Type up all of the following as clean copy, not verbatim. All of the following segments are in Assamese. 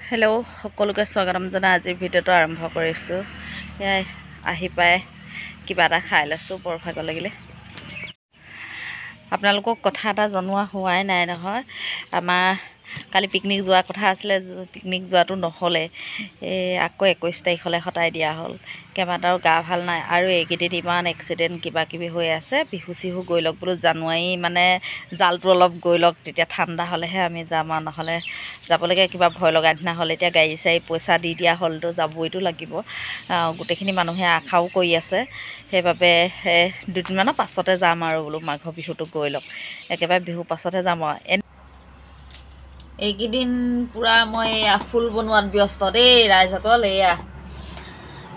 হেল্ল' সকলোকে স্বাগতম জনাই আজিৰ ভিডিঅ'টো আৰম্ভ কৰিছোঁ। এয়াই আহি পাই কিবা এটা খাই লৈছোঁ, বৰ ভাগৰ লাগিলে। আপোনালোকক কথা এটা জনোৱা হোৱাই নাই নহয়। আমাৰ কালি পিকনিক যোৱাৰ কথা আছিলে, পিকনিক যোৱাটো নহ'লে। আকৌ 21 তাৰিখলৈ সতাই দিয়া হ'ল। কেইবাটাও গা ভাল নাই আৰু এইকেইদিন ইমান এক্সিডেণ্ট কিবাকিবি হৈ আছে। বিহু চিহু গৈ লওক বোলো, জানুৱাৰী মানে জালটো অলপ গৈ লওক, তেতিয়া ঠাণ্ডা হ'লেহে আমি যাম আৰু নহ'লে যাবলৈকে কিবা ভয় লগা নিচিনা হ'ল। এতিয়া গাড়ী চাড়ী পইচা দি দিয়া হ'লতো যাবইতো লাগিব। গোটেইখিনি মানুহে আশাও কৰি আছে, সেইবাবে দুদিনমানৰ পাছতে যাম আৰু বোলো, মাঘৰ বিহুটো গৈ লওক, একেবাৰে বিহুৰ পাছতহে যাম আৰু। এইকেইদিন পূৰা মই এয়া ফুল বনোৱাত ব্যস্ত দেই ৰাইজসকল। এয়া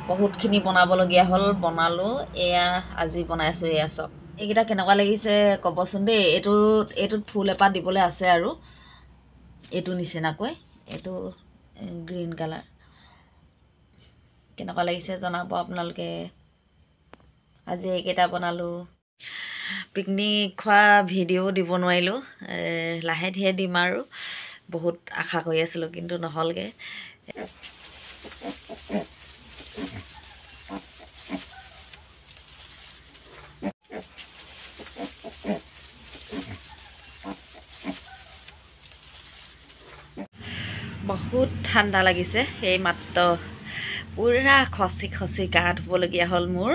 বহুতখিনি বনাবলগীয়া হ'ল, বনালোঁ। এয়া আজি বনাইছোঁ, এয়া চব। এইকেইটা কেনেকুৱা লাগিছে ক'বচোন দেই। এইটোত ফুল এপাহ দিবলৈ আছে আৰু এইটো নিচিনাকৈ, এইটো গ্ৰীণ কালাৰ। কেনেকুৱা লাগিছে জনাব আপোনালোকে। আজি এইকেইটা বনালোঁ। পিকনিক খোৱা ভিডিঅ' দিব নোৱাৰিলোঁ, লাহে ধীৰে দিম আৰু। বহুত আশা কৰি আছিলোঁ কিন্তু নহ'লগৈ। বহুত ঠাণ্ডা লাগিছে, সেই মাত্ৰ পূৰা খচি খচি গা ধুবলগীয়া হ'ল মোৰ।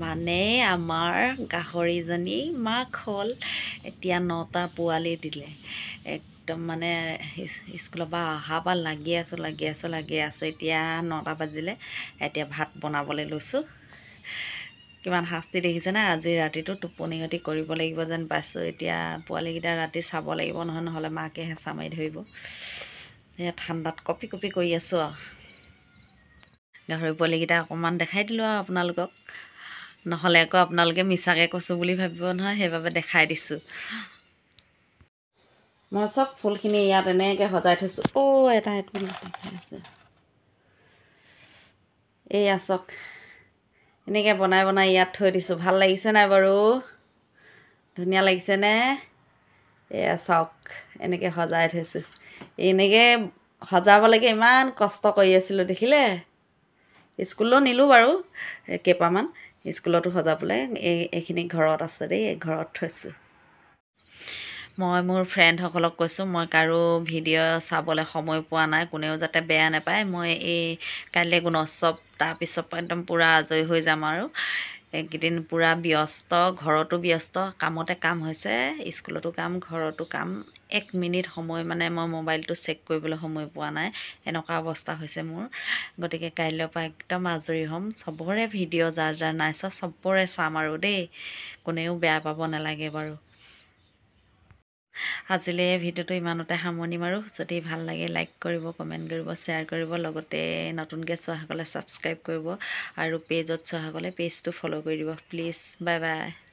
মানে আমাৰ গাহৰিজনী মাক হ'ল, এতিয়া 9টা পোৱালি দিলে। একদম মানে স্কুলৰ পৰা অহাৰ পৰা লাগি আছোঁ। এতিয়া 9টা বাজিলে, এতিয়া ভাত বনাবলৈ লৈছোঁ। কিমান শাস্তি দেখিছেনে। আজি ৰাতিটো টোপনি ক্ষতি কৰিব লাগিব যেন পাইছোঁ। এতিয়া পোৱালিকেইটা ৰাতি চাব লাগিব নহয়, নহ'লে মাকে হেঁচা মাৰি ধৰিব। সেয়া ঠাণ্ডাত কঁপি কঁপি কৰি আছোঁ আৰু। গাহৰি পোৱালিকেইটা অকণমান দেখাই দিলোঁ আৰু আপোনালোকক, নহ'লে আকৌ আপোনালোকে মিছাকৈ কৈছোঁ বুলি ভাবিব নহয়, সেইবাবে দেখাই দিছোঁ। মই চব ফুলখিনি ইয়াত এনেকৈ সজাই থৈছোঁ। এটা দেখাই আছে, এইয়া চাওক। এনেকৈ বনাই বনাই ইয়াত থৈ দিছোঁ। ভাল লাগিছে নাই বাৰু? ধুনীয়া লাগিছেনে? এয়া চাওক, এনেকৈ সজাই থৈছোঁ। এনেকৈ সজাবলৈকে ইমান কষ্ট কৰি আছিলোঁ দেখিলে। স্কুললৈ নিলোঁ বাৰু কেইপামান, স্কুলতো সজাবলৈ। এইখিনি ঘৰত আছে দেই, ঘৰত থৈছোঁ। মই মোৰ ফ্ৰেণ্ডসকলক কৈছোঁ, মই কাৰো ভিডিঅ' চাবলৈ সময় পোৱা নাই, কোনেও যাতে বেয়া নাপায়। মই কাইলৈ গুণোৎসৱ, তাৰপিছত একদম পূৰা আজৰি হৈ যাম আৰু। এইকেইদিন পূৰা ব্যস্ত, ঘৰতো ব্যস্ত, কামতে কাম হৈছে, স্কুলতো কাম, ঘৰতো কাম। 1 মিনিট সময় মানে মই মোবাইলটো চেক কৰিবলৈ সময় পোৱা নাই, এনেকুৱা অৱস্থা হৈছে মোৰ। গতিকে কাইলৈৰ পৰা একদম আজৰি হ'ম। চবৰে ভিডিঅ' যাৰ যাৰ নাই চোৱা, চবৰে চাম আৰু দেই, কোনেও বেয়া পাব নালাগে বাৰু। আজিলৈ ভিডিঅ'টো ইমানতে সামৰণি মাৰোঁ। যদি ভাল লাগে লাইক কৰিব, কমেণ্ট কৰিব, শ্বেয়াৰ কৰিব, লগতে নতুনকৈ চোৱাসকলে ছাবস্ক্ৰাইব কৰিব আৰু পেজত চোৱাসকলে পেজটো ফ'ল' কৰি দিব প্লিজ। Bye bye.